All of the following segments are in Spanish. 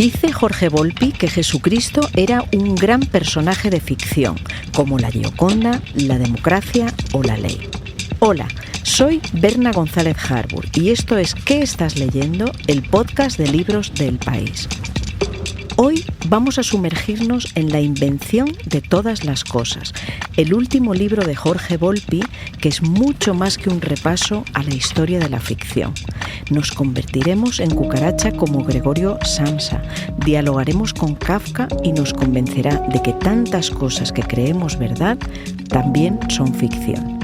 Dice Jorge Volpi que Jesucristo era un gran personaje de ficción, como la Gioconda, la democracia o la ley. Hola, soy Berna González Harbour y esto es ¿Qué estás leyendo?, el podcast de libros del País. Hoy vamos a sumergirnos en la invención de todas las cosas, el último libro de Jorge Volpi, que es mucho más que un repaso a la historia de la ficción. Nos convertiremos en cucaracha como Gregorio Samsa, dialogaremos con Kafka y nos convencerá de que tantas cosas que creemos verdad también son ficción.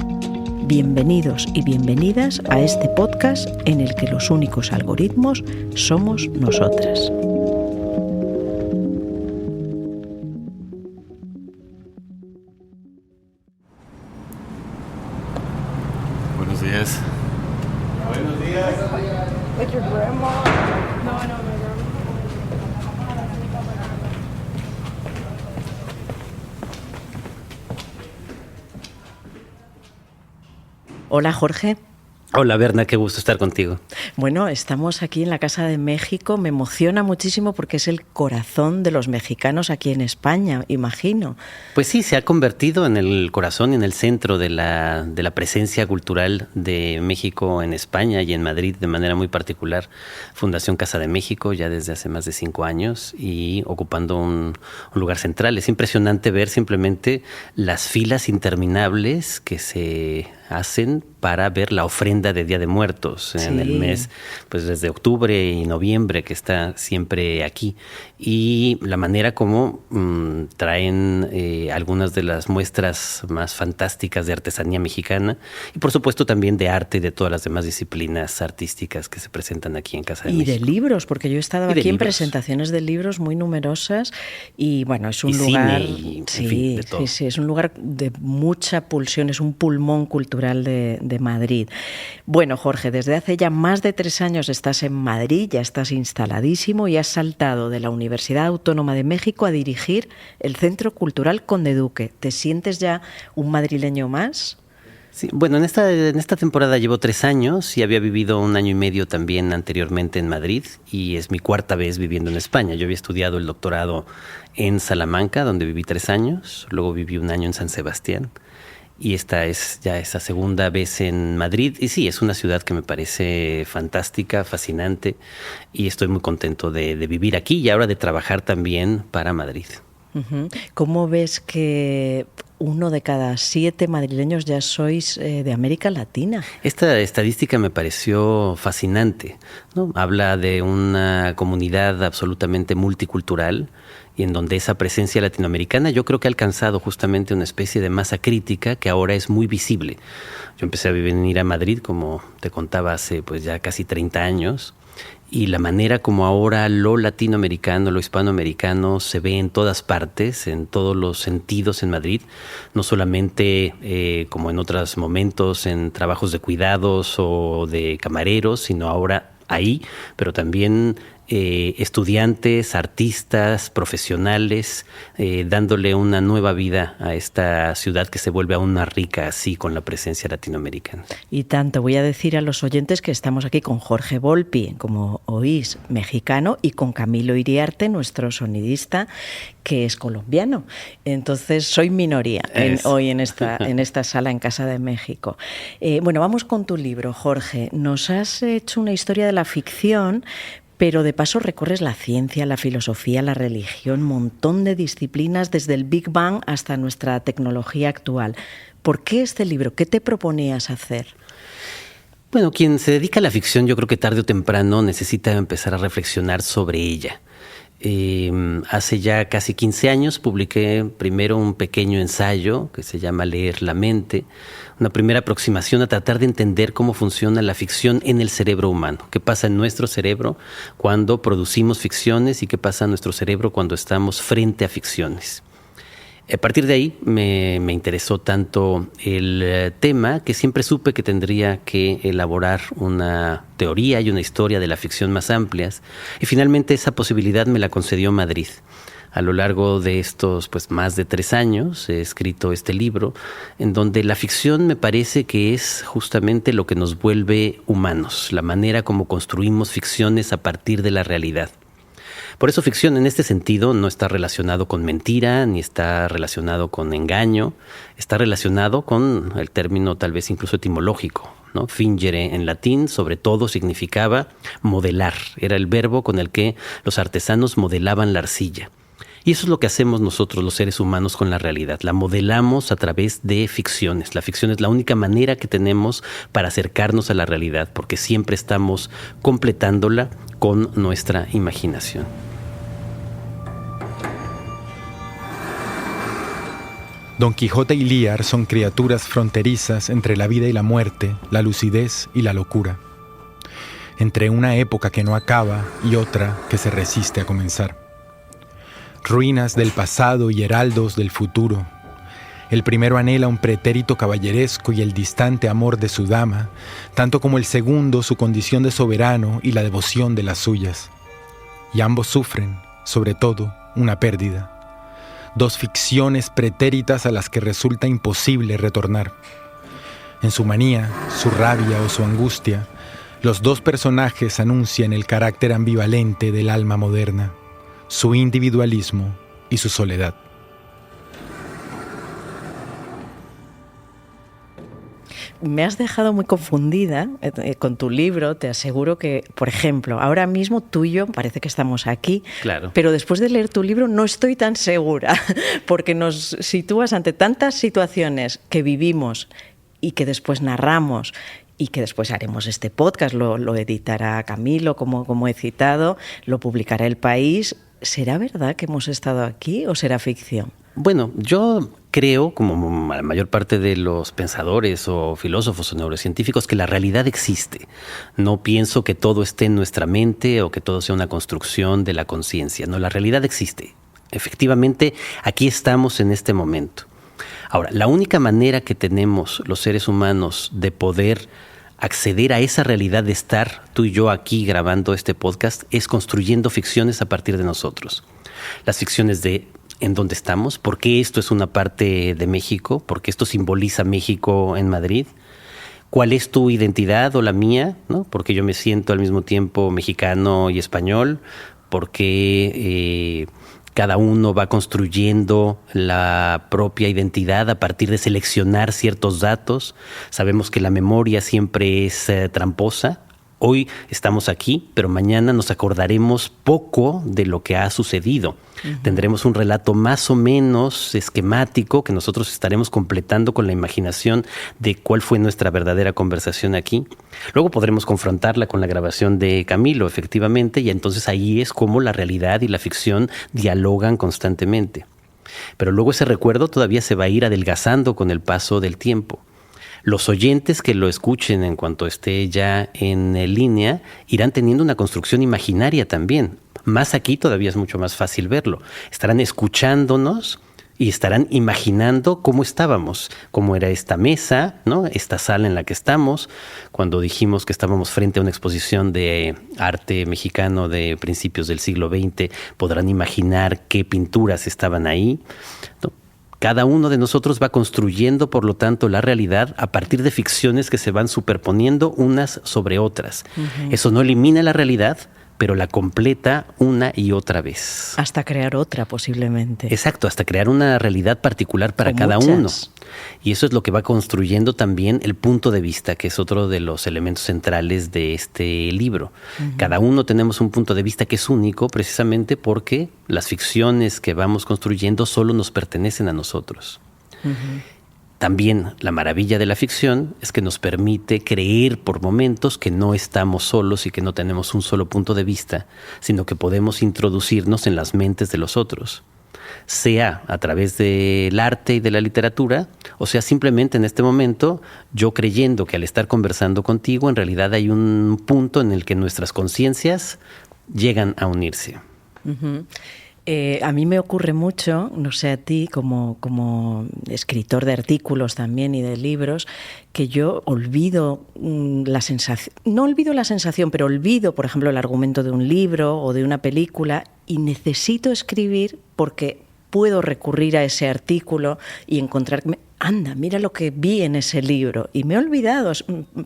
Bienvenidos y bienvenidas a este podcast en el que los únicos algoritmos somos nosotras. Buenos días. Buenos días. Like your grandma? No, I know my grandma. Hola, Jorge. Hola, Berna, qué gusto estar contigo. Bueno, estamos aquí en la Casa de México. Me emociona muchísimo porque es el corazón de los mexicanos aquí en España, imagino. Pues sí, se ha convertido en el corazón y en el centro de la presencia cultural de México en España y en Madrid de manera muy particular. Fundación Casa de México ya desde hace más de 5 años y ocupando un lugar central. Es impresionante ver simplemente las filas interminables que se hacen para ver la ofrenda de Día de Muertos en el mes, pues desde octubre y noviembre, que está siempre aquí. Y la manera como traen algunas de las muestras más fantásticas de artesanía mexicana y por supuesto también de arte y de todas las demás disciplinas artísticas que se presentan aquí en Casa de México. Y de libros, porque yo he estado aquí en presentaciones de libros muy numerosas y bueno, es un lugar... Cine en fin, de todo. Sí, es un lugar de mucha pulsión, es un pulmón cultural de Madrid. Bueno, Jorge, desde hace ya más de 3 años estás en Madrid, ya estás instaladísimo y has saltado de la Universidad Autónoma de México a dirigir el Centro Cultural Conde Duque. ¿Te sientes ya un madrileño más? Sí, bueno, en esta temporada llevo 3 años y había vivido 1 año y medio también anteriormente en Madrid y es mi 4ª vez viviendo en España. Yo había estudiado el doctorado en Salamanca, donde viví 3 años, luego viví 1 año en San Sebastián. Y esta es ya esa 2ª vez en Madrid. Y sí, es una ciudad que me parece fantástica, fascinante. Y estoy muy contento de vivir aquí y ahora de trabajar también para Madrid. Uh-huh. ¿Cómo ves que 1 de cada 7 madrileños ya sois de América Latina? Esta estadística me pareció fascinante, ¿no? Habla de una comunidad absolutamente multicultural y en donde esa presencia latinoamericana yo creo que ha alcanzado justamente una especie de masa crítica que ahora es muy visible. Yo empecé a venir a Madrid, como te contaba, hace pues ya casi 30 años. Y la manera como ahora lo latinoamericano, lo hispanoamericano se ve en todas partes, en todos los sentidos en Madrid, no solamente como en otros momentos en trabajos de cuidados o de camareros, sino ahora ahí, pero también estudiantes, artistas, profesionales, dándole una nueva vida a esta ciudad que se vuelve aún más rica así con la presencia latinoamericana. Y tanto, voy a decir a los oyentes que estamos aquí con Jorge Volpi, como oís, mexicano, y con Camilo Iriarte, nuestro sonidista, que es colombiano. Entonces soy minoría hoy en esta sala en Casa de México. Bueno, vamos con tu libro, Jorge. Nos has hecho una historia de la ficción, pero de paso recorres la ciencia, la filosofía, la religión, un montón de disciplinas desde el Big Bang hasta nuestra tecnología actual. ¿Por qué este libro? ¿Qué te proponías hacer? Bueno, quien se dedica a la ficción yo creo que tarde o temprano necesita empezar a reflexionar sobre ella. Hace ya casi 15 años publiqué primero un pequeño ensayo que se llama Leer la mente, una primera aproximación a tratar de entender cómo funciona la ficción en el cerebro humano, qué pasa en nuestro cerebro cuando producimos ficciones y qué pasa en nuestro cerebro cuando estamos frente a ficciones. A partir de ahí me interesó tanto el tema que siempre supe que tendría que elaborar una teoría y una historia de la ficción más amplias y finalmente esa posibilidad me la concedió Madrid. A lo largo de estos más de 3 años he escrito este libro en donde la ficción me parece que es justamente lo que nos vuelve humanos, la manera como construimos ficciones a partir de la realidad. Por eso ficción en este sentido no está relacionado con mentira, ni está relacionado con engaño, está relacionado con el término tal vez incluso etimológico, ¿no? Fingere en latín sobre todo significaba modelar, era el verbo con el que los artesanos modelaban la arcilla. Y eso es lo que hacemos nosotros los seres humanos con la realidad, la modelamos a través de ficciones. La ficción es la única manera que tenemos para acercarnos a la realidad, porque siempre estamos completándola con nuestra imaginación. Don Quijote y Lear son criaturas fronterizas entre la vida y la muerte, la lucidez y la locura. Entre una época que no acaba y otra que se resiste a comenzar. Ruinas del pasado y heraldos del futuro. El primero anhela un pretérito caballeresco y el distante amor de su dama, tanto como el segundo su condición de soberano y la devoción de las suyas. Y ambos sufren, sobre todo, una pérdida. Dos ficciones pretéritas a las que resulta imposible retornar. En su manía, su rabia o su angustia, los dos personajes anuncian el carácter ambivalente del alma moderna, su individualismo y su soledad. Me has dejado muy confundida con tu libro. Te aseguro que, por ejemplo, ahora mismo tú y yo parece que estamos aquí, Claro. pero después de leer tu libro no estoy tan segura, porque nos sitúas ante tantas situaciones que vivimos y que después narramos y que después haremos este podcast, lo editará Camilo, como he citado, lo publicará El País. ¿Será verdad que hemos estado aquí o será ficción? Bueno, yo creo, como la mayor parte de los pensadores o filósofos o neurocientíficos, que la realidad existe. No pienso que todo esté en nuestra mente o que todo sea una construcción de la conciencia. No, la realidad existe. Efectivamente, aquí estamos en este momento. Ahora, la única manera que tenemos los seres humanos de poder acceder a esa realidad de estar tú y yo aquí grabando este podcast es construyendo ficciones a partir de nosotros. Las ficciones de en dónde estamos, por qué esto es una parte de México, por qué esto simboliza México en Madrid, cuál es tu identidad o la mía, ¿no? Porque yo me siento al mismo tiempo mexicano y español, porque cada uno va construyendo la propia identidad a partir de seleccionar ciertos datos. Sabemos que la memoria siempre es tramposa. Hoy estamos aquí, pero mañana nos acordaremos poco de lo que ha sucedido. Uh-huh. Tendremos un relato más o menos esquemático que nosotros estaremos completando con la imaginación de cuál fue nuestra verdadera conversación aquí. Luego podremos confrontarla con la grabación de Camilo, efectivamente, y entonces ahí es como la realidad y la ficción dialogan constantemente. Pero luego ese recuerdo todavía se va a ir adelgazando con el paso del tiempo. Los oyentes que lo escuchen en cuanto esté ya en línea irán teniendo una construcción imaginaria también. Más aquí todavía es mucho más fácil verlo. Estarán escuchándonos y estarán imaginando cómo estábamos, cómo era esta mesa, ¿no? Esta sala en la que estamos, cuando dijimos que estábamos frente a una exposición de arte mexicano de principios del siglo XX, podrán imaginar qué pinturas estaban ahí, ¿no? Cada uno de nosotros va construyendo, por lo tanto, la realidad a partir de ficciones que se van superponiendo unas sobre otras. Uh-huh. Eso no elimina la realidad, pero la completa una y otra vez. Hasta crear otra, posiblemente. Exacto, hasta crear una realidad particular para cada uno. Y eso es lo que va construyendo también el punto de vista, que es otro de los elementos centrales de este libro. Uh-huh. Cada uno tenemos un punto de vista que es único, precisamente porque las ficciones que vamos construyendo solo nos pertenecen a nosotros. Uh-huh. También la maravilla de la ficción es que nos permite creer por momentos que no estamos solos y que no tenemos un solo punto de vista, sino que podemos introducirnos en las mentes de los otros, sea a través del arte y de la literatura, o sea simplemente en este momento yo creyendo que al estar conversando contigo en realidad hay un punto en el que nuestras conciencias llegan a unirse. Uh-huh. A mí me ocurre mucho, no sé a ti, como escritor de artículos también y de libros, que yo olvido la sensación, no olvido la sensación, pero olvido, por ejemplo, el argumento de un libro o de una película y necesito escribir porque puedo recurrir a ese artículo y encontrarme anda, mira lo que vi en ese libro, y me he olvidado,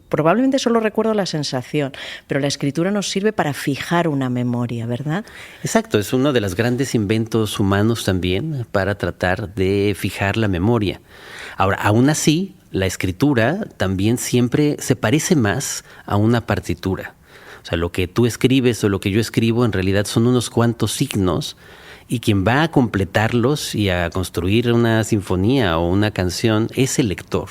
probablemente solo recuerdo la sensación, pero la escritura nos sirve para fijar una memoria, ¿verdad? Exacto, es uno de los grandes inventos humanos también para tratar de fijar la memoria. Ahora, aún así, la escritura también siempre se parece más a una partitura. O sea, lo que tú escribes o lo que yo escribo en realidad son unos cuantos signos, y quien va a completarlos y a construir una sinfonía o una canción es el lector.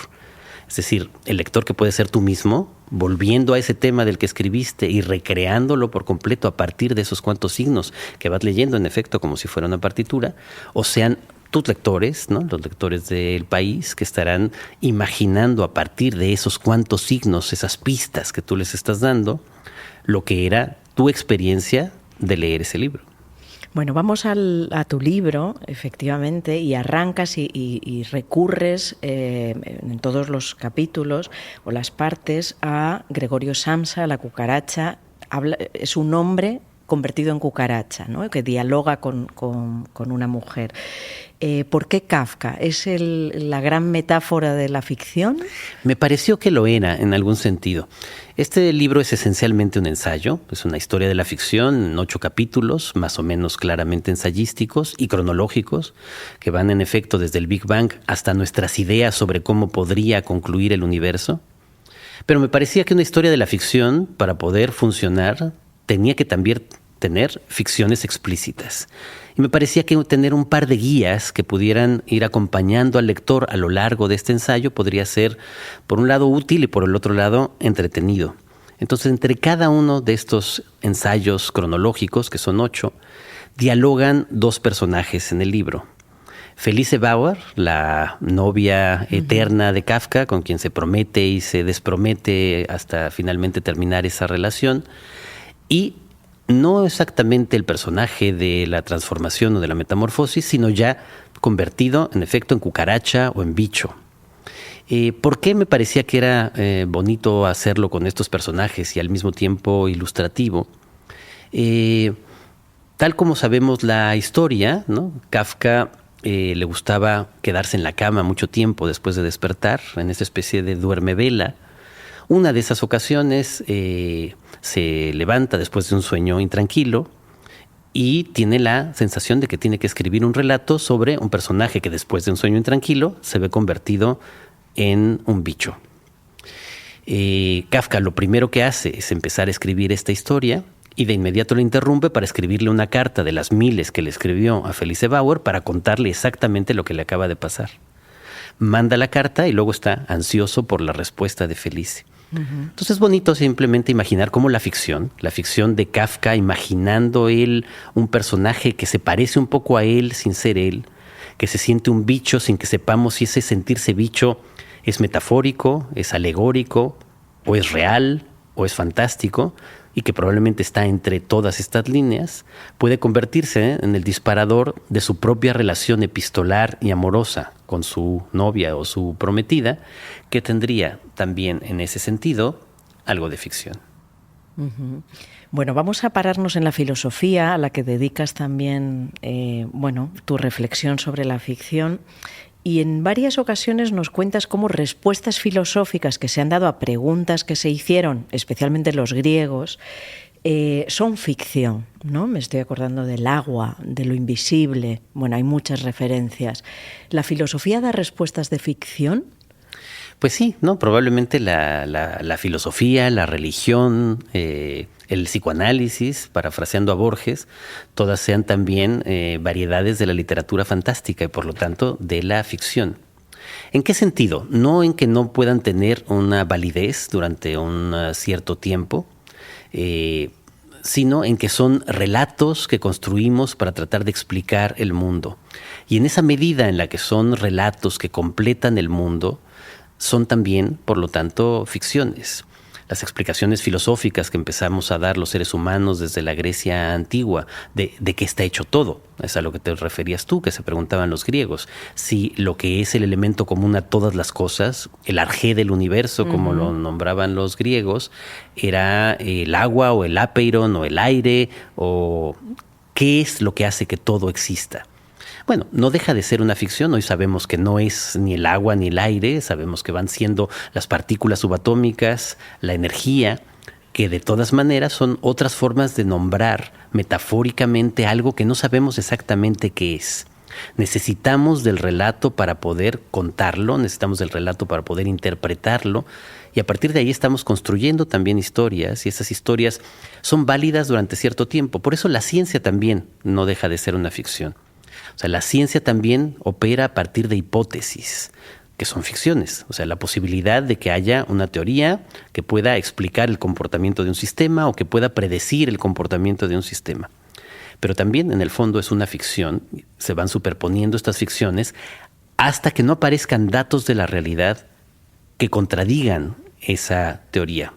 Es decir, el lector, que puede ser tú mismo, volviendo a ese tema del que escribiste y recreándolo por completo a partir de esos cuantos signos que vas leyendo, en efecto, como si fuera una partitura, o sean tus lectores, ¿no? Los lectores del país, que estarán imaginando a partir de esos cuantos signos, esas pistas que tú les estás dando, lo que era tu experiencia de leer ese libro. Bueno, vamos a tu libro, efectivamente, y arrancas y recurres en todos los capítulos o las partes a Gregorio Samsa, la cucaracha. Es un hombre convertido en cucaracha, ¿no? Que dialoga con una mujer. ¿Por qué Kafka? ¿Es la gran metáfora de la ficción? Me pareció que lo era en algún sentido. Este libro es esencialmente un ensayo, es una historia de la ficción en 8 capítulos, más o menos claramente ensayísticos y cronológicos, que van en efecto desde el Big Bang hasta nuestras ideas sobre cómo podría concluir el universo. Pero me parecía que una historia de la ficción, para poder funcionar, tenía que también tener ficciones explícitas. Y me parecía que tener un par de guías que pudieran ir acompañando al lector a lo largo de este ensayo podría ser, por un lado, útil y por el otro lado, entretenido. Entonces, entre cada uno de estos ensayos cronológicos, que son 8, dialogan 2 personajes en el libro. Felice Bauer, la novia eterna de Kafka, con quien se promete y se despromete hasta finalmente terminar esa relación, y no exactamente el personaje de la transformación o de la metamorfosis, sino ya convertido, en efecto, en cucaracha o en bicho. ¿Por qué me parecía que era bonito hacerlo con estos personajes y al mismo tiempo ilustrativo? Tal como sabemos la historia, ¿no? Kafka le gustaba quedarse en la cama mucho tiempo después de despertar, en esa especie de duermevela. Una de esas ocasiones se levanta después de un sueño intranquilo y tiene la sensación de que tiene que escribir un relato sobre un personaje que después de un sueño intranquilo se ve convertido en un bicho. Kafka lo primero que hace es empezar a escribir esta historia y de inmediato la interrumpe para escribirle una carta de las miles que le escribió a Felice Bauer para contarle exactamente lo que le acaba de pasar. Manda la carta y luego está ansioso por la respuesta de Felice. Entonces es bonito simplemente imaginar cómo la ficción de Kafka, imaginando él un personaje que se parece un poco a él sin ser él, que se siente un bicho sin que sepamos si ese sentirse bicho es metafórico, es alegórico, o es real, o es fantástico, y que probablemente está entre todas estas líneas, puede convertirse en el disparador de su propia relación epistolar y amorosa con su novia o su prometida, que tendría también en ese sentido algo de ficción. Bueno, vamos a pararnos en la filosofía, a la que dedicas también tu reflexión sobre la ficción. Y en varias ocasiones nos cuentas cómo respuestas filosóficas que se han dado a preguntas que se hicieron, especialmente los griegos, son ficción, ¿no? Me estoy acordando del agua, de lo invisible. Bueno, hay muchas referencias. ¿La filosofía da respuestas de ficción? Pues sí, ¿no? Probablemente la filosofía, la religión, el psicoanálisis, parafraseando a Borges, todas sean también variedades de la literatura fantástica y por lo tanto de la ficción. ¿En qué sentido? No en que no puedan tener una validez durante un cierto tiempo, sino en que son relatos que construimos para tratar de explicar el mundo. Y en esa medida en la que son relatos que completan el mundo, son también, por lo tanto, ficciones. Las explicaciones filosóficas que empezamos a dar los seres humanos desde la Grecia antigua, de qué está hecho todo, es a lo que te referías tú, que se preguntaban los griegos, si lo que es el elemento común a todas las cosas, el arjé del universo, como lo nombraban los griegos, era el agua o el apeiron o el aire, o qué es lo que hace que todo exista. bueno, no deja de ser una ficción. Hoy sabemos que no es ni el agua ni el aire, sabemos que van siendo las partículas subatómicas, la energía, que de todas maneras son otras formas de nombrar metafóricamente algo que no sabemos exactamente qué es. Necesitamos del relato para poder contarlo, necesitamos del relato para poder interpretarlo, y a partir de ahí estamos construyendo también historias, y esas historias son válidas durante cierto tiempo. Por eso la ciencia también no deja de ser una ficción. O sea, la ciencia también opera a partir de hipótesis, que son ficciones. O sea, la posibilidad de que haya una teoría que pueda explicar el comportamiento de un sistema o que pueda predecir el comportamiento de un sistema. Pero también en el fondo es una ficción, se van superponiendo estas ficciones hasta que no aparezcan datos de la realidad que contradigan esa teoría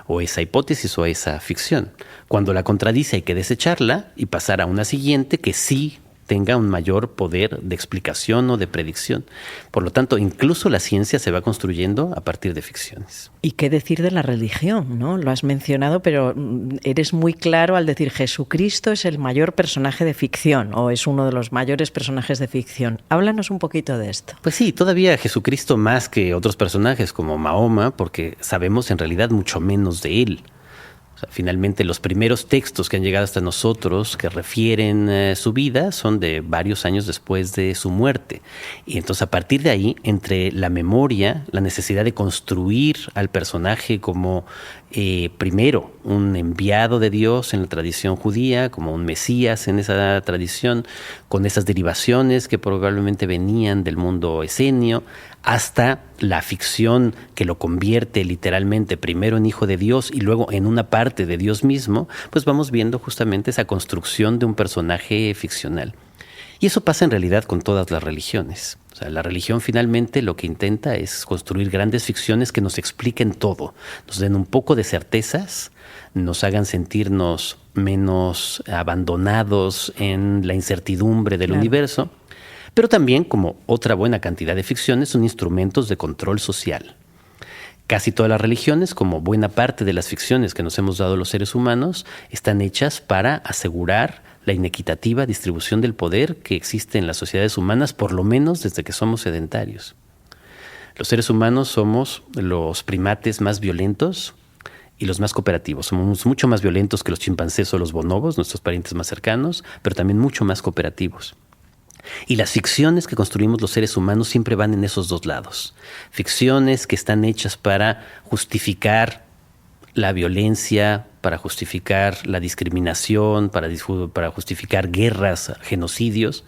o esa hipótesis o esa ficción. Cuando la contradice hay que desecharla y pasar a una siguiente que sí tenga un mayor poder de explicación o de predicción. Por lo tanto, incluso la ciencia se va construyendo a partir de ficciones. ¿Y qué decir de la religión, no? Lo has mencionado, pero eres muy claro al decir Jesucristo es el mayor personaje de ficción o es uno de los mayores personajes de ficción. Háblanos un poquito de esto. Pues sí, todavía Jesucristo más que otros personajes como Mahoma, porque sabemos en realidad mucho menos de él. Finalmente, los primeros textos que han llegado hasta nosotros que refieren su vida son de varios años después de su muerte. Y entonces, a partir de ahí, entre la memoria, la necesidad de construir al personaje como primero un enviado de Dios en la tradición judía, como un Mesías en esa tradición, con esas derivaciones que probablemente venían del mundo esenio, hasta la ficción que lo convierte literalmente primero en hijo de Dios y luego en una parte de Dios mismo, pues vamos viendo justamente esa construcción de un personaje ficcional. Y eso pasa en realidad con todas las religiones. O sea, la religión finalmente lo que intenta es construir grandes ficciones que nos expliquen todo, nos den un poco de certezas, nos hagan sentirnos menos abandonados en la incertidumbre del universo. Pero también, como otra buena cantidad de ficciones, son instrumentos de control social. Casi todas las religiones, como buena parte de las ficciones que nos hemos dado los seres humanos, están hechas para asegurar la inequitativa distribución del poder que existe en las sociedades humanas, por lo menos desde que somos sedentarios. Los seres humanos somos los primates más violentos y los más cooperativos. Somos mucho más violentos que los chimpancés o los bonobos, nuestros parientes más cercanos, pero también mucho más cooperativos. Y las ficciones que construimos los seres humanos siempre van en esos dos lados. Ficciones que están hechas para justificar la violencia, para justificar la discriminación, para justificar guerras, genocidios.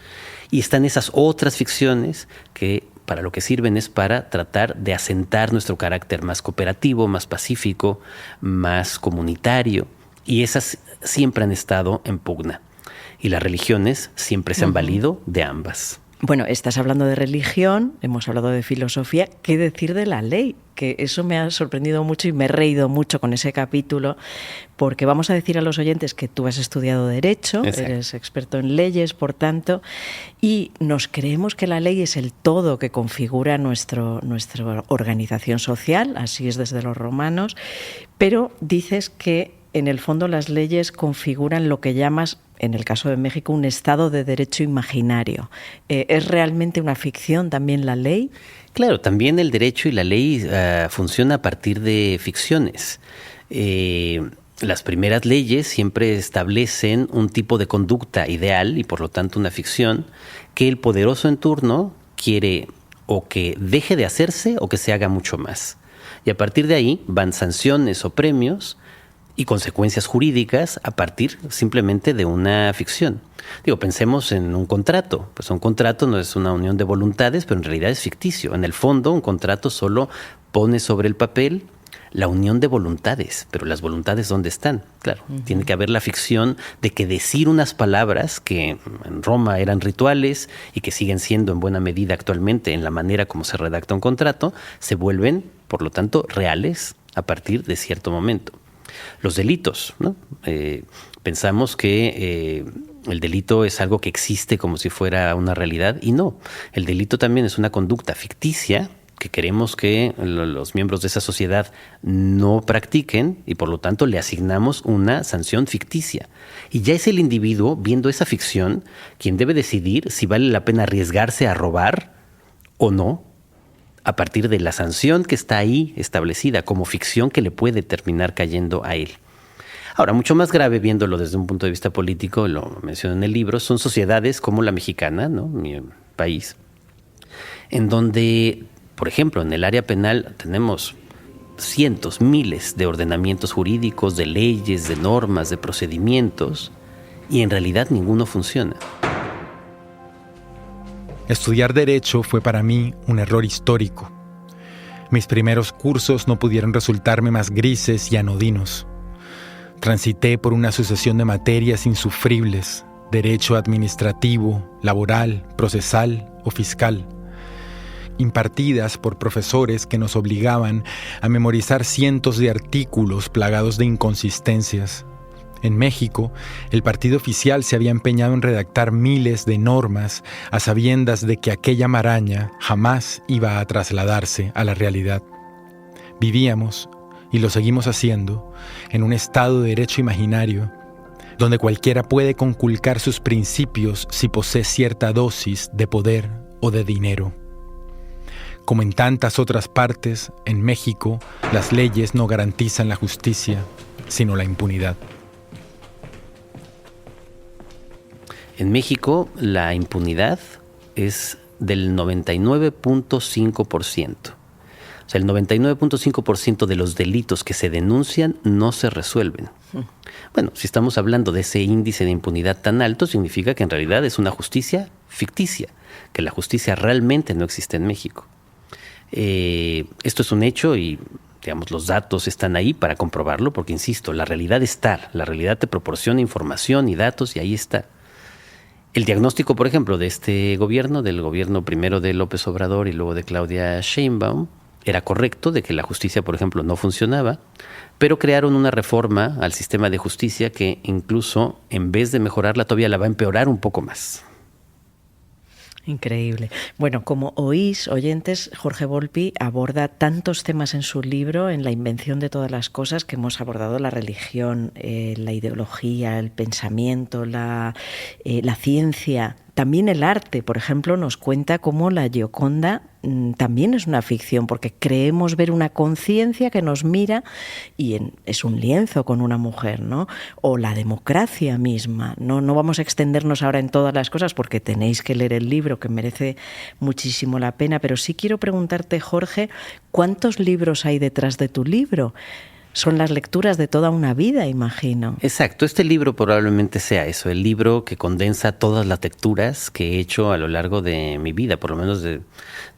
Y están esas otras ficciones que para lo que sirven es para tratar de asentar nuestro carácter más cooperativo, más pacífico, más comunitario. Y esas siempre han estado en pugna. Y las religiones siempre se han valido de ambas. Bueno, estás hablando de religión, hemos hablado de filosofía. ¿Qué decir de la ley? Que eso me ha sorprendido mucho y me he reído mucho con ese capítulo, porque vamos a decir a los oyentes que tú has estudiado Derecho, exacto, eres experto en leyes, por tanto, y nos creemos que la ley es el todo que configura nuestra organización social, así es desde los romanos, pero dices que en el fondo las leyes configuran lo que llamas, en el caso de México, un Estado de Derecho imaginario. ¿Es realmente una ficción también la ley? Claro, también el derecho y la ley funciona a partir de ficciones. Las primeras leyes siempre establecen un tipo de conducta ideal y por lo tanto una ficción que el poderoso en turno quiere o que deje de hacerse o que se haga mucho más. Y a partir de ahí van sanciones o premios y consecuencias jurídicas a partir simplemente de una ficción. Pensemos en un contrato. Pues un contrato no es una unión de voluntades, pero en realidad es ficticio. En el fondo, un contrato solo pone sobre el papel la unión de voluntades, pero las voluntades ¿dónde están? Claro, tiene que haber la ficción de que decir unas palabras que en Roma eran rituales y que siguen siendo en buena medida actualmente en la manera como se redacta un contrato, se vuelven, por lo tanto, reales a partir de cierto momento. Los delitos, ¿no? Pensamos que el delito es algo que existe como si fuera una realidad y no. El delito también es una conducta ficticia que queremos que los miembros de esa sociedad no practiquen y por lo tanto le asignamos una sanción ficticia. Y ya es el individuo, viendo esa ficción, quien debe decidir si vale la pena arriesgarse a robar o no, a partir de la sanción que está ahí establecida como ficción que le puede terminar cayendo a él. Ahora, mucho más grave, viéndolo desde un punto de vista político, lo menciono en el libro, son sociedades como la mexicana, ¿no?, mi país, en donde, por ejemplo, en el área penal tenemos cientos, miles de ordenamientos jurídicos, de leyes, de normas, de procedimientos, y en realidad ninguno funciona. Estudiar Derecho fue para mí un error histórico. Mis primeros cursos no pudieron resultarme más grises y anodinos. Transité por una sucesión de materias insufribles: derecho administrativo, laboral, procesal o fiscal, impartidas por profesores que nos obligaban a memorizar cientos de artículos plagados de inconsistencias. En México, el partido oficial se había empeñado en redactar miles de normas a sabiendas de que aquella maraña jamás iba a trasladarse a la realidad. Vivíamos, y lo seguimos haciendo, en un estado de derecho imaginario, donde cualquiera puede conculcar sus principios si posee cierta dosis de poder o de dinero. Como en tantas otras partes, en México, las leyes no garantizan la justicia, sino la impunidad. En México, la impunidad es del 99.5%. O sea, el 99.5% de los delitos que se denuncian no se resuelven. Bueno, si estamos hablando de ese índice de impunidad tan alto, significa que en realidad es una justicia ficticia, que la justicia realmente no existe en México. Esto es un hecho y, digamos, los datos están ahí para comprobarlo, porque, insisto, la realidad está, la realidad te proporciona información y datos y ahí está. El diagnóstico, por ejemplo, de este gobierno, del gobierno primero de López Obrador y luego de Claudia Sheinbaum, era correcto, de que la justicia, por ejemplo, no funcionaba, pero crearon una reforma al sistema de justicia que incluso, en vez de mejorarla, todavía la va a empeorar un poco más. Increíble. Bueno, como oís, oyentes, Jorge Volpi aborda tantos temas en su libro, en La invención de todas las cosas, que hemos abordado: la religión, la ideología, el pensamiento, la ciencia, también el arte. Por ejemplo, nos cuenta cómo la Gioconda también es una ficción, porque creemos ver una conciencia que nos mira y es un lienzo con una mujer, ¿no? O la democracia misma. No vamos a extendernos ahora en todas las cosas porque tenéis que leer el libro, que merece muchísimo la pena, pero sí quiero preguntarte, Jorge, ¿cuántos libros hay detrás de tu libro? Son las lecturas de toda una vida, imagino. Exacto, este libro probablemente sea eso, el libro que condensa todas las lecturas que he hecho a lo largo de mi vida, por lo menos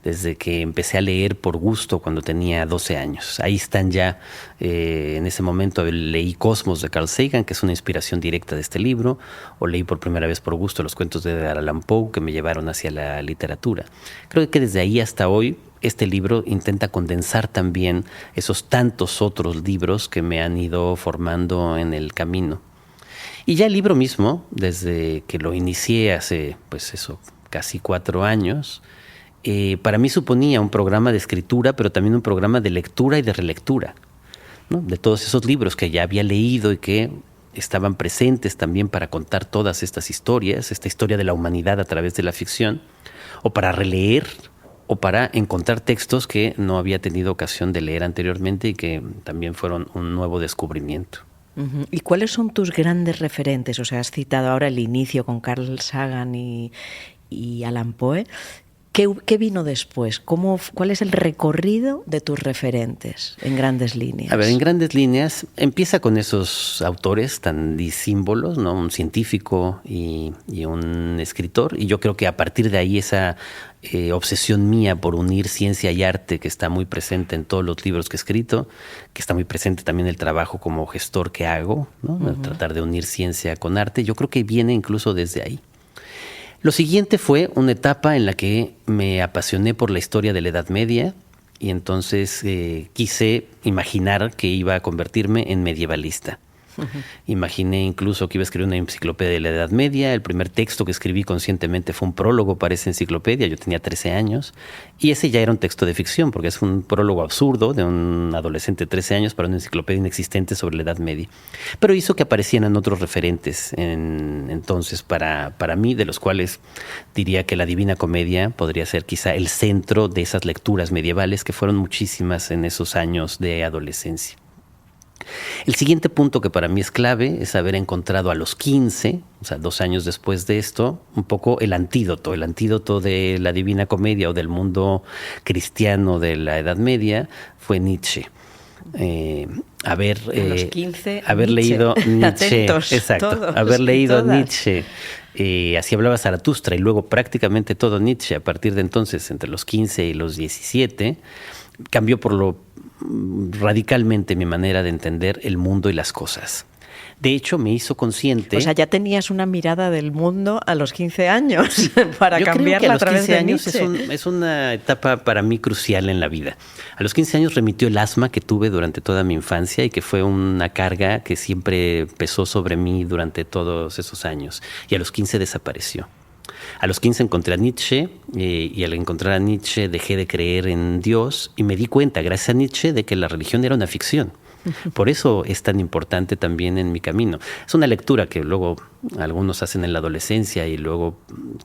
desde que empecé a leer por gusto cuando tenía 12 años. Ahí están ya, en ese momento leí Cosmos de Carl Sagan, que es una inspiración directa de este libro, o leí por primera vez por gusto los cuentos de Edgar Allan Poe, que me llevaron hacia la literatura. Creo que desde ahí hasta hoy, este libro intenta condensar también esos tantos otros libros que me han ido formando en el camino. Y ya el libro mismo, desde que lo inicié hace, casi 4 años, para mí suponía un programa de escritura, pero también un programa de lectura y de relectura, ¿no? De todos esos libros que ya había leído y que estaban presentes también para contar todas estas historias, esta historia de la humanidad a través de la ficción, o para releer, o para encontrar textos que no había tenido ocasión de leer anteriormente y que también fueron un nuevo descubrimiento. Uh-huh. ¿Y cuáles son tus grandes referentes? O sea, has citado ahora el inicio con Carl Sagan y Allan Poe. ¿Qué vino después? ¿Cuál es el recorrido de tus referentes en grandes líneas? A ver, en grandes líneas empieza con esos autores tan disímbolos, ¿no? Un científico y un escritor. Y yo creo que a partir de ahí esa obsesión mía por unir ciencia y arte, que está muy presente en todos los libros que he escrito, que está muy presente también el trabajo como gestor que hago, ¿no? Uh-huh. Tratar de unir ciencia con arte, yo creo que viene incluso desde ahí. Lo siguiente fue una etapa en la que me apasioné por la historia de la Edad Media y entonces quise imaginar que iba a convertirme en medievalista. Imaginé incluso que iba a escribir una enciclopedia de la Edad Media. El primer texto que escribí conscientemente fue un prólogo para esa enciclopedia. Yo tenía 13 años y ese ya era un texto de ficción porque es un prólogo absurdo de un adolescente de 13 años para una enciclopedia inexistente sobre la Edad Media. Pero hizo que aparecieran otros referentes entonces para mí, de los cuales diría que la Divina Comedia podría ser quizá el centro de esas lecturas medievales que fueron muchísimas en esos años de adolescencia. El siguiente punto que para mí es clave es haber encontrado a los 15, o sea, 2 años después de esto, un poco el antídoto de la Divina Comedia o del mundo cristiano de la Edad Media fue Nietzsche. Haber leído Nietzsche, atentos, exacto, todos haber leído todas. Nietzsche, así hablaba Zaratustra, y luego prácticamente todo Nietzsche a partir de entonces, entre los 15 y los 17, cambió radicalmente mi manera de entender el mundo y las cosas. De hecho, me hizo consciente... O sea, ya tenías una mirada del mundo a los 15 años para cambiarla a través de Nietzsche. Es una etapa para mí crucial en la vida. A los 15 años remitió el asma que tuve durante toda mi infancia y que fue una carga que siempre pesó sobre mí durante todos esos años. Y a los 15 desapareció. A los 15 encontré a Nietzsche y al encontrar a Nietzsche dejé de creer en Dios y me di cuenta, gracias a Nietzsche, de que la religión era una ficción. Por eso es tan importante también en mi camino. Es una lectura que luego algunos hacen en la adolescencia y luego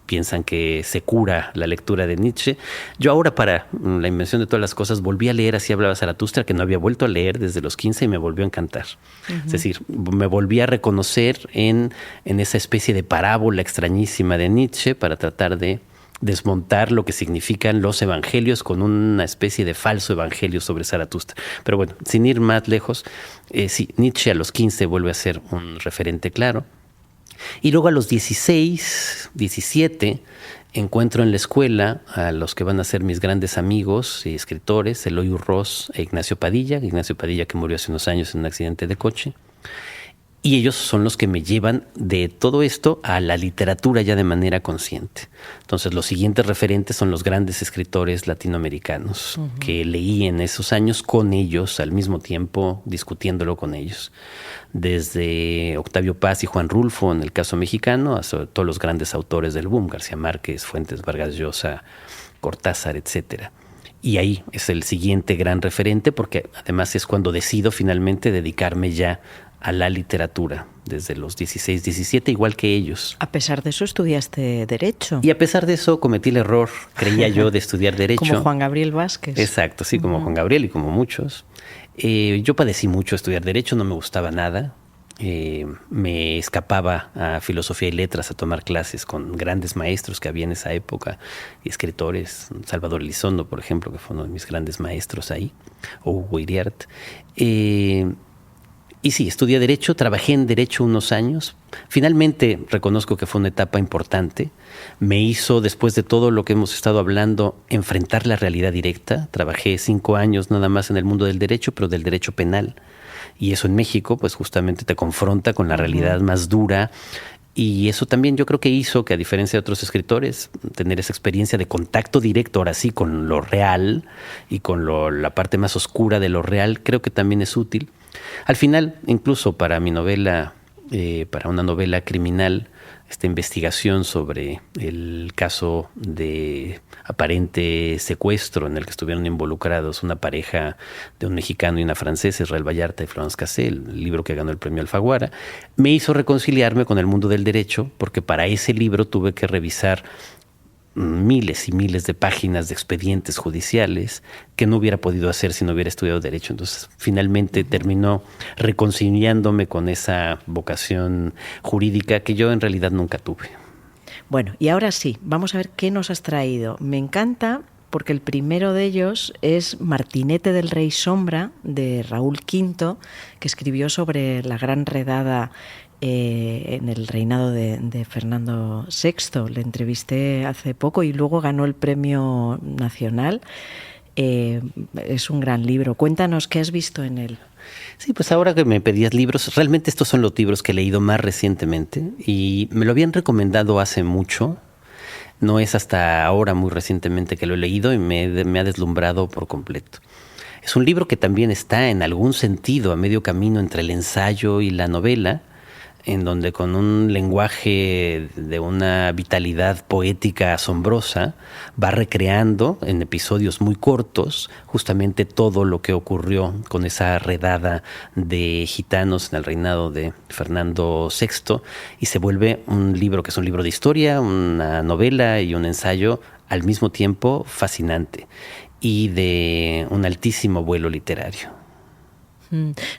piensan que se cura la lectura de Nietzsche. Yo ahora, para la invención de todas las cosas, volví a leer Así hablaba Zaratustra, que no había vuelto a leer desde los 15 y me volvió a encantar. Es decir, me volví a reconocer en esa especie de parábola extrañísima de Nietzsche para tratar de desmontar lo que significan los evangelios con una especie de falso evangelio sobre Zaratustra. Pero bueno, sin ir más lejos, sí, Nietzsche a los 15 vuelve a ser un referente claro. Y luego a los 16, 17, encuentro en la escuela a los que van a ser mis grandes amigos y escritores, Eloy Urroz e Ignacio Padilla que murió hace unos años en un accidente de coche. Y ellos son los que me llevan de todo esto a la literatura ya de manera consciente. Entonces, los siguientes referentes son los grandes escritores latinoamericanos que leí en esos años con ellos, al mismo tiempo discutiéndolo con ellos. Desde Octavio Paz y Juan Rulfo, en el caso mexicano, hasta todos los grandes autores del boom, García Márquez, Fuentes, Vargas Llosa, Cortázar, etcétera. Y ahí es el siguiente gran referente, porque además es cuando decido finalmente dedicarme ya a la literatura, desde los 16, 17, igual que ellos. A pesar de eso estudiaste Derecho. Y a pesar de eso cometí el error, creía yo, de estudiar Derecho. Como Juan Gabriel Vázquez. Exacto, sí, como Juan Gabriel y como muchos. Yo padecí mucho estudiar Derecho, no me gustaba nada. Me escapaba a Filosofía y Letras a tomar clases con grandes maestros que había en esa época, y escritores, Salvador Elizondo, por ejemplo, que fue uno de mis grandes maestros ahí, o Hugo Iriart. Y sí, estudié Derecho, trabajé en Derecho unos años. Finalmente reconozco que fue una etapa importante. Me hizo, después de todo lo que hemos estado hablando, enfrentar la realidad directa. Trabajé 5 años nada más en el mundo del derecho, pero del derecho penal. Y eso en México, pues justamente te confronta con la realidad más dura. Y eso también yo creo que hizo que, a diferencia de otros escritores, tener esa experiencia de contacto directo, ahora sí, con lo real y con la parte más oscura de lo real, creo que también es útil. Al final, incluso para mi novela, para una novela criminal, esta investigación sobre el caso de aparente secuestro en el que estuvieron involucrados una pareja de un mexicano y una francesa, Israel Vallarta y Florence Cassel, el libro que ganó el premio Alfaguara, me hizo reconciliarme con el mundo del derecho, porque para ese libro tuve que revisar miles y miles de páginas de expedientes judiciales que no hubiera podido hacer si no hubiera estudiado Derecho. Entonces, finalmente terminó reconciliándome con esa vocación jurídica que yo en realidad nunca tuve. Bueno, y ahora sí, vamos a ver qué nos has traído. Me encanta porque el primero de ellos es Martinete del Rey Sombra, de Raúl V, que escribió sobre la gran redada en el reinado de Fernando VI. Le entrevisté hace poco y luego ganó el premio nacional. Es un gran libro. Cuéntanos qué has visto en él. Sí, pues ahora que me pedías libros, realmente estos son los libros que he leído más recientemente y me lo habían recomendado hace mucho. No es hasta ahora, muy recientemente, que lo he leído y me ha deslumbrado por completo. Es un libro que también está en algún sentido a medio camino entre el ensayo y la novela, en donde con un lenguaje de una vitalidad poética asombrosa va recreando en episodios muy cortos justamente todo lo que ocurrió con esa redada de gitanos en el reinado de Fernando VI, y se vuelve un libro que es un libro de historia, una novela y un ensayo al mismo tiempo fascinante y de un altísimo vuelo literario.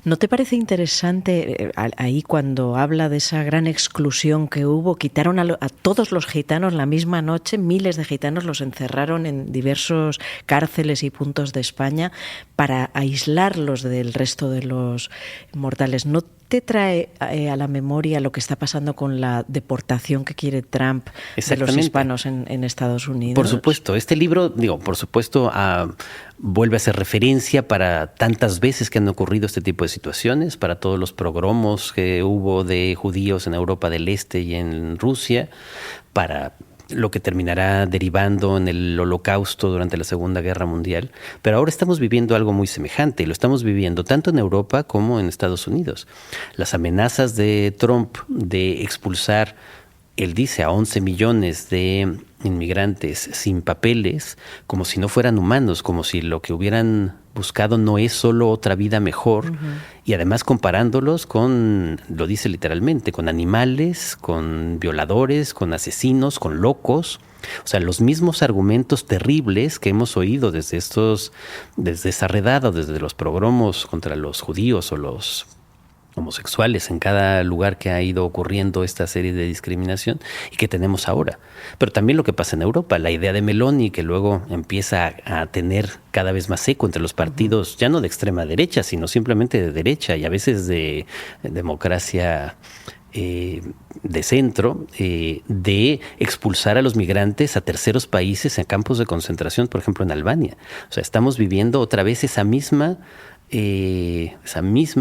¿No te parece interesante ahí cuando habla de esa gran exclusión que hubo? Quitaron a todos los gitanos la misma noche, miles de gitanos los encerraron en diversos cárceles y puntos de España para aislarlos del resto de los mortales. ¿No te trae a la memoria lo que está pasando con la deportación que quiere Trump de los hispanos en Estados Unidos? Por supuesto, este libro, por supuesto, vuelve a hacer referencia para tantas veces que han ocurrido este tipo de situaciones, para todos los pogromos que hubo de judíos en Europa del Este y en Rusia, para lo que terminará derivando en el Holocausto durante la Segunda Guerra Mundial. Pero ahora estamos viviendo algo muy semejante, y lo estamos viviendo tanto en Europa como en Estados Unidos. Las amenazas de Trump de expulsar, él dice, a 11 millones de inmigrantes sin papeles, como si no fueran humanos, como si lo que hubieran buscado no es solo otra vida mejor, y además comparándolos con, lo dice literalmente, con animales, con violadores, con asesinos, con locos. O sea, los mismos argumentos terribles que hemos oído desde esa redada, desde los pogromos contra los judíos o los homosexuales en cada lugar que ha ido ocurriendo esta serie de discriminación y que tenemos ahora. Pero también lo que pasa en Europa, la idea de Meloni, que luego empieza a tener cada vez más eco entre los partidos, ya no de extrema derecha, sino simplemente de derecha y a veces de democracia de centro, de expulsar a los migrantes a terceros países en campos de concentración, por ejemplo en Albania. O sea, estamos viviendo otra vez esa misma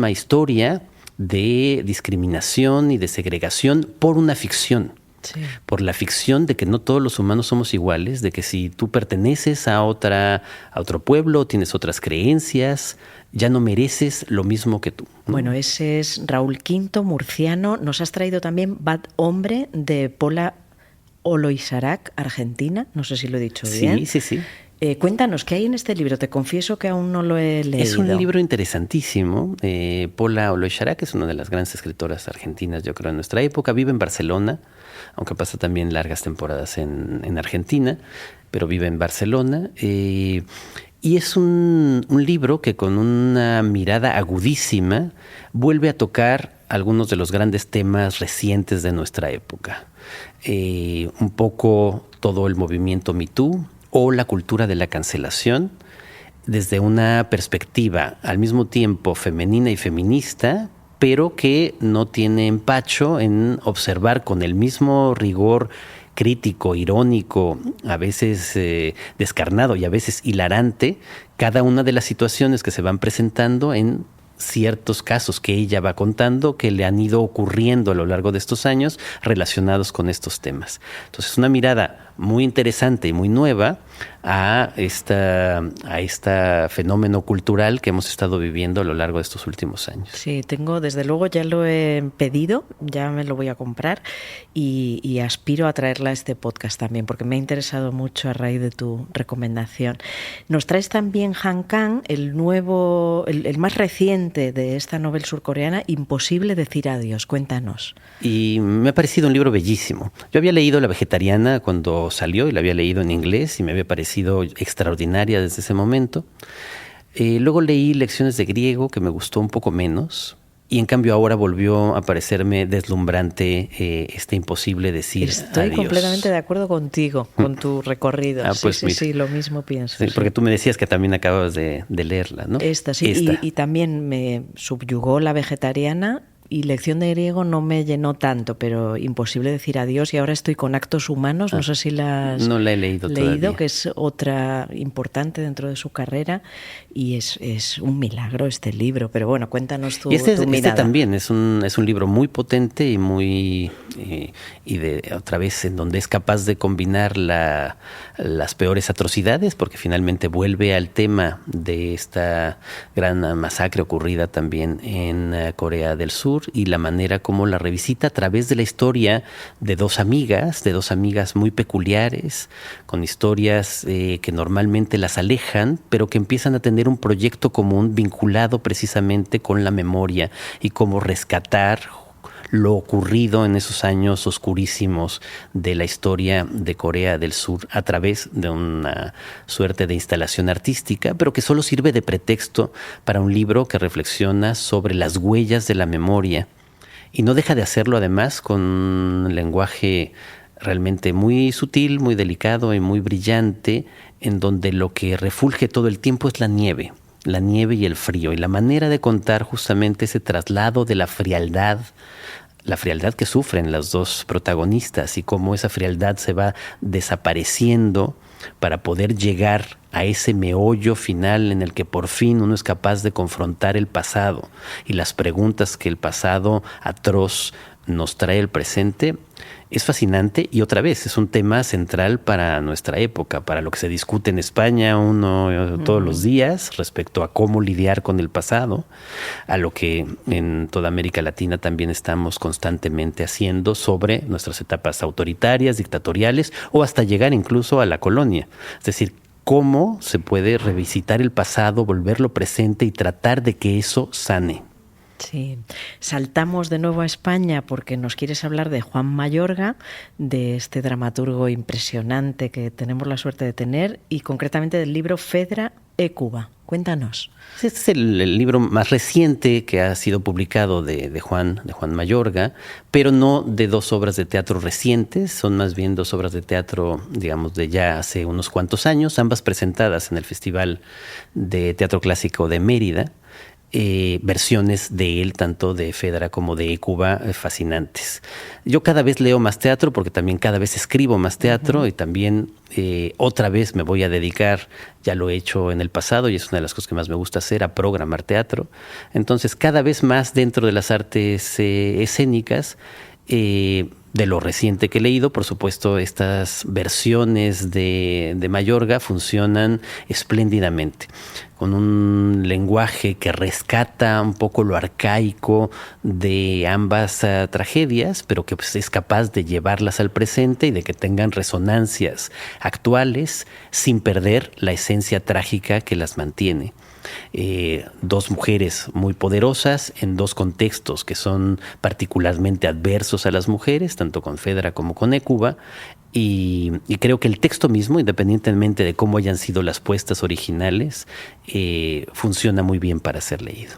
historia de discriminación y de segregación por una ficción. Sí. Por la ficción de que no todos los humanos somos iguales, de que si tú perteneces a otro pueblo, tienes otras creencias, ya no mereces lo mismo que tú, ¿no? Bueno, ese es Raúl Quinto, murciano. Nos has traído también Bad Hombre, de Pola Oloizarák, argentina. No sé si lo he dicho bien. Sí. Cuéntanos, ¿qué hay en este libro? Te confieso que aún no lo he leído. Es un libro interesantísimo. Pola Oloizarák es una de las grandes escritoras argentinas, yo creo, en nuestra época. Vive en Barcelona, aunque pasa también largas temporadas en Argentina, pero vive en Barcelona. Y es un libro que con una mirada agudísima vuelve a tocar algunos de los grandes temas recientes de nuestra época. Un poco todo el movimiento Me Too, o la cultura de la cancelación, desde una perspectiva al mismo tiempo femenina y feminista, pero que no tiene empacho en observar con el mismo rigor crítico, irónico, a veces descarnado y a veces hilarante, cada una de las situaciones que se van presentando en ciertos casos que ella va contando que le han ido ocurriendo a lo largo de estos años relacionados con estos temas. Entonces, una mirada muy interesante y muy nueva a este fenómeno cultural que hemos estado viviendo a lo largo de estos últimos años. Sí, desde luego ya lo he pedido, ya me lo voy a comprar y aspiro a traerla a este podcast también, porque me ha interesado mucho a raíz de tu recomendación. Nos traes también Han Kang, el más reciente de esta novela surcoreana, Imposible decir adiós. Cuéntanos. Y me ha parecido un libro bellísimo. Yo había leído La Vegetariana cuando salió y la había leído en inglés y me había parecido extraordinaria desde ese momento. Luego leí Lecciones de griego, que me gustó un poco menos, y en cambio ahora volvió a parecerme deslumbrante Imposible decir adiós. Estoy completamente de acuerdo contigo, con tu recorrido. Pues sí, lo mismo pienso. Sí, porque tú me decías que también acababas de leerla, ¿no? Esta. Y también me subyugó La Vegetariana, y Lección de griego no me llenó tanto, pero Imposible decir adiós, y ahora estoy con Actos humanos, no sé si la has no la he leído todavía. que es otra importante dentro de su carrera, y es un milagro este libro. Pero bueno, cuéntanos tu mirada. Este también es un libro muy potente y muy y de otra vez en donde es capaz de combinar las peores atrocidades, porque finalmente vuelve al tema de esta gran masacre ocurrida también en Corea del Sur, y la manera como la revisita a través de la historia de dos amigas muy peculiares, con historias que normalmente las alejan, pero que empiezan a tener un proyecto común vinculado precisamente con la memoria y cómo rescatar lo ocurrido en esos años oscurísimos de la historia de Corea del Sur a través de una suerte de instalación artística, pero que solo sirve de pretexto para un libro que reflexiona sobre las huellas de la memoria. Y no deja de hacerlo además con un lenguaje realmente muy sutil, muy delicado y muy brillante, en donde lo que refulge todo el tiempo es la nieve y el frío, y la manera de contar justamente ese traslado de la frialdad que sufren las dos protagonistas, y cómo esa frialdad se va desapareciendo para poder llegar a ese meollo final en el que por fin uno es capaz de confrontar el pasado y las preguntas que el pasado atroz nos trae el presente. Es fascinante, y otra vez es un tema central para nuestra época, para lo que se discute en España todos los días respecto a cómo lidiar con el pasado, a lo que en toda América Latina también estamos constantemente haciendo sobre nuestras etapas autoritarias, dictatoriales, o hasta llegar incluso a la colonia. Es decir, cómo se puede revisitar el pasado, volverlo presente y tratar de que eso sane. Sí, saltamos de nuevo a España porque nos quieres hablar de Juan Mayorga, de este dramaturgo impresionante que tenemos la suerte de tener, y concretamente del libro Fedra e Cuba. Cuéntanos. Este es el libro más reciente que ha sido publicado de Juan Mayorga, pero no de dos obras de teatro recientes, son más bien dos obras de teatro, digamos, de ya hace unos cuantos años, ambas presentadas en el Festival de Teatro Clásico de Mérida. Versiones de él, tanto de Fedra como de Cuba, fascinantes. Yo cada vez leo más teatro porque también cada vez escribo más teatro, y también otra vez me voy a dedicar, ya lo he hecho en el pasado y es una de las cosas que más me gusta hacer, a programar teatro. Entonces cada vez más dentro de las artes escénicas, de lo reciente que he leído, por supuesto, estas versiones de Mayorga funcionan espléndidamente, con un lenguaje que rescata un poco lo arcaico de ambas tragedias, pero que pues, es capaz de llevarlas al presente y de que tengan resonancias actuales sin perder la esencia trágica que las mantiene. Dos mujeres muy poderosas en dos contextos que son particularmente adversos a las mujeres, tanto con Fedra como con Cuba, y creo que el texto mismo, independientemente de cómo hayan sido las puestas originales, funciona muy bien para ser leído.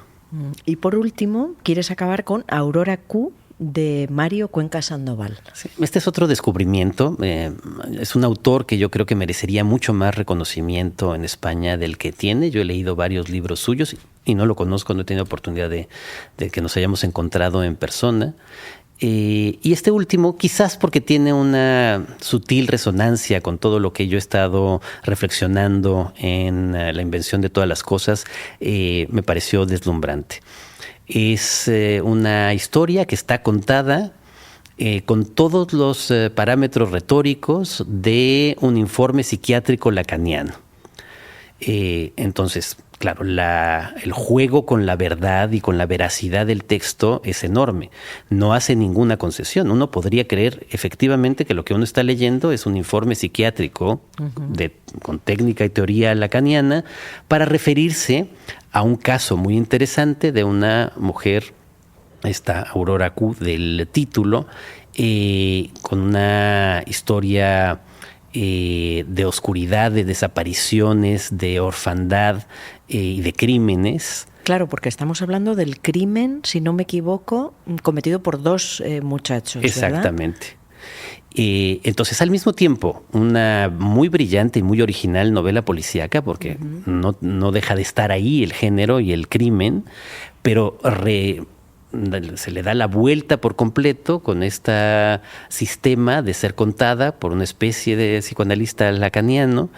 Y por último, quieres acabar con Aurora Q, de Mario Cuenca Sandoval. Sí, este es otro descubrimiento. Es un autor que yo creo que merecería mucho más reconocimiento en España del que tiene. Yo he leído varios libros suyos y no lo conozco, no he tenido oportunidad de que nos hayamos encontrado en persona. Y este último, quizás porque tiene una sutil resonancia con todo lo que yo he estado reflexionando en la invención de todas las cosas, me pareció deslumbrante. Es una historia que está contada con todos los parámetros retóricos de un informe psiquiátrico lacaniano. Entonces, claro, el juego con la verdad y con la veracidad del texto es enorme. No hace ninguna concesión. Uno podría creer efectivamente que lo que uno está leyendo es un informe psiquiátrico con técnica y teoría lacaniana para referirse a un caso muy interesante de una mujer, esta Aurora Q del título, con una historia de oscuridad, de desapariciones, de orfandad y de crímenes. Claro, porque estamos hablando del crimen, si no me equivoco, cometido por dos muchachos, exactamente. ¿Verdad? Entonces, al mismo tiempo, una muy brillante y muy original novela policíaca, porque no deja de estar ahí el género y el crimen, pero se le da la vuelta por completo con este sistema de ser contada por una especie de psicoanalista lacaniano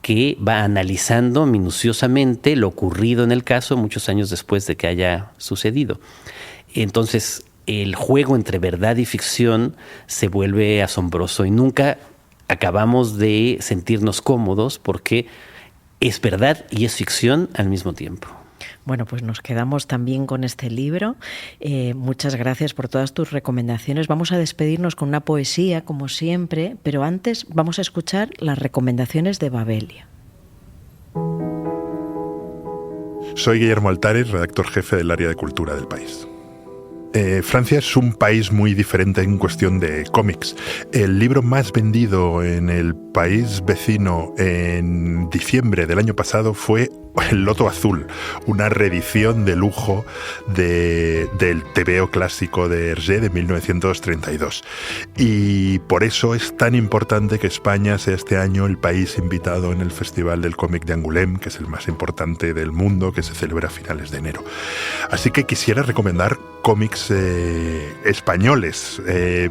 que va analizando minuciosamente lo ocurrido en el caso muchos años después de que haya sucedido. Entonces, el juego entre verdad y ficción se vuelve asombroso y nunca acabamos de sentirnos cómodos porque es verdad y es ficción al mismo tiempo. Bueno, pues nos quedamos también con este libro. Muchas gracias por todas tus recomendaciones. Vamos a despedirnos con una poesía, como siempre, pero antes vamos a escuchar las recomendaciones de Babelia. Soy Guillermo Altares, redactor jefe del área de cultura del País. Francia es un país muy diferente en cuestión de cómics. El libro más vendido en el país vecino en diciembre del año pasado fue El Loto Azul, una reedición de lujo del TVO clásico de Hergé de 1932. Y por eso es tan importante que España sea este año el país invitado en el Festival del Cómic de Angoulême, que es el más importante del mundo, que se celebra a finales de enero. Así que quisiera recomendar cómics españoles.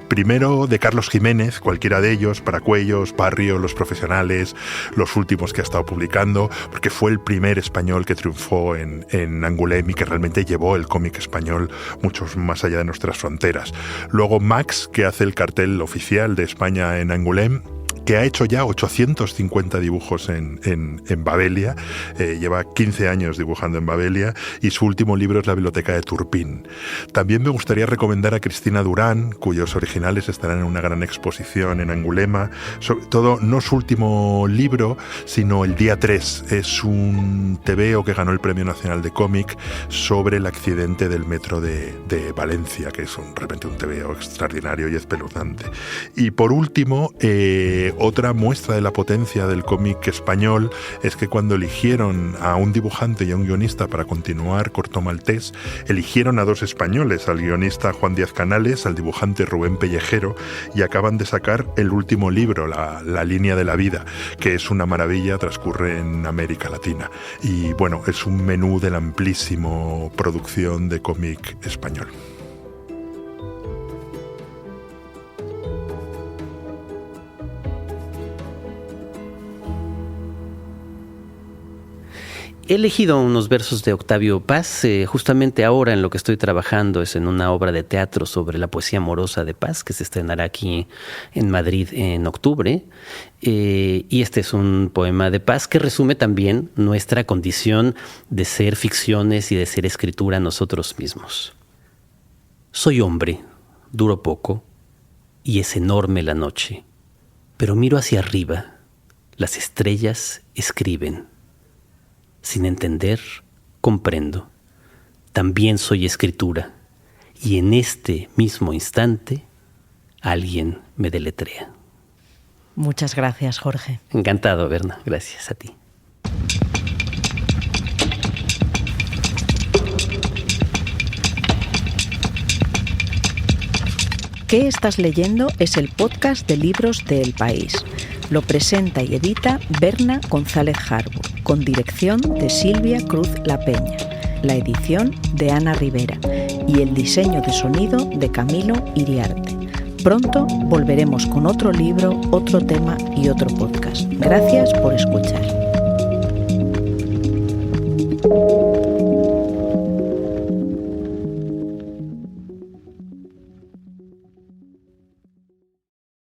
Primero de Carlos Jiménez, cualquiera de ellos, Paracuellos, Barrio, Los Profesionales, los últimos que ha estado publicando, porque fue el primer español que triunfó en Angoulême y que realmente llevó el cómic español mucho más allá de nuestras fronteras. Luego Max, que hace el cartel oficial de España en Angoulême, que ha hecho ya 850 dibujos en Babelia, lleva 15 años dibujando en Babelia, y su último libro es La Biblioteca de Turpín. También me gustaría recomendar a Cristina Durán, cuyos originales estarán en una gran exposición en Angulema, sobre todo no su último libro, sino El Día 3, es un TVO que ganó el Premio Nacional de Cómic sobre el accidente del metro de Valencia, que es realmente un TVO extraordinario y espeluznante. Y por último, otra muestra de la potencia del cómic español es que cuando eligieron a un dibujante y a un guionista para continuar Corto Maltés, eligieron a dos españoles, al guionista Juan Díaz Canales, al dibujante Rubén Pellejero, y acaban de sacar el último libro, La Línea de la Vida, que es una maravilla, transcurre en América Latina. Y bueno, es un menú de la amplísima producción de cómic español. He elegido unos versos de Octavio Paz. Justamente ahora en lo que estoy trabajando es en una obra de teatro sobre la poesía amorosa de Paz, que se estrenará aquí en Madrid en octubre. Y este es un poema de Paz que resume también nuestra condición de ser ficciones y de ser escritura nosotros mismos. Soy hombre, duro poco, y es enorme la noche, pero miro hacia arriba, las estrellas escriben. Sin entender, comprendo. También soy escritura, y en este mismo instante alguien me deletrea. Muchas gracias, Jorge. Encantado, Berna. Gracias a ti. ¿Qué estás leyendo? Es el podcast de libros de El País. Lo presenta y edita Berna González Harbour, con dirección de Silvia Cruz La Peña, la edición de Ana Rivera y el diseño de sonido de Camilo Iriarte. Pronto volveremos con otro libro, otro tema y otro podcast. Gracias por escuchar.